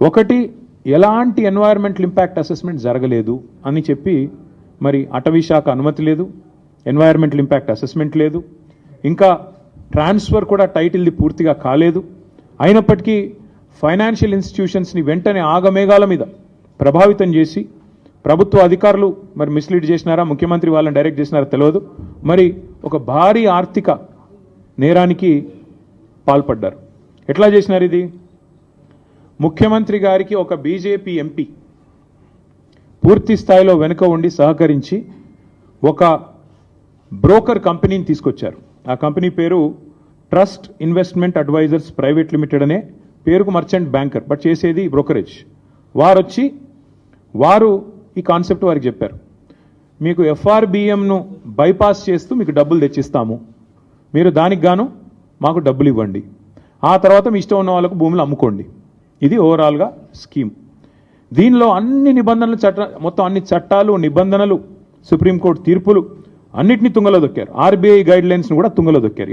ఒకటి, ఎలాంటి environmental impact assessment జరగలేదు అని చెప్పి మరి అటవీ శాఖ అనుమతి లేదు, ఎన్వైరన్మెంటల్ ఇంపాక్ట్ అసెస్మెంట్ లేదు, ఇంకా ట్రాన్స్ఫర్ కూడా టైటిల్ది పూర్తిగా కాలేదు. అయినప్పటికీ ఫైనాన్షియల్ ఇన్స్టిట్యూషన్స్ని వెంటనే ఆగమేఘాల మీద ప్రభావితం చేసి ప్రభుత్వ అధికారులు మరి మిస్లీడ్ చేసినారా, ముఖ్యమంత్రి వాళ్ళని డైరెక్ట్ చేసినారా తెలియదు, మరి ఒక భారీ ఆర్థిక నేరానికి పాల్పడ్డారు. ఎట్లా చేసినారు ఇది? ముఖ్యమంత్రి గారికి ఒక బీజేపీ ఎంపీ పూర్తి స్థాయిలో వెనుక ఉండి సహకరించి ఒక బ్రోకర్ కంపెనీని తీసుకొచ్చారు. ఆ కంపెనీ పేరు trust investment advisers private limited అనే పేరుకు మర్చెంట్ బ్యాంకర్, బట్ చేసేది బ్రోకరేజ్. వారు ఈ కాన్సెప్ట్ వారికి చెప్పారు, మీకు ఎఫ్ఆర్బిఎంను బైపాస్ చేస్తూ మీకు డబ్బులు తెచ్చిస్తాము, మీరు దానికి గాను మాకు డబ్బులు ఇవ్వండి, ఆ తర్వాత మీ ఇష్టం ఉన్న వాళ్ళకు భూములు అమ్ముకోండి. ఇది ఓవరాల్గా స్కీమ్. దీనిలో అన్ని నిబంధనలు మొత్తం అన్ని చట్టాలు, నిబంధనలు, సుప్రీంకోర్టు తీర్పులు అన్నిటినీ తుంగలో దొక్కారు. ఆర్బీఐ గైడ్ లైన్స్ను కూడా తుంగలో దొక్కారు.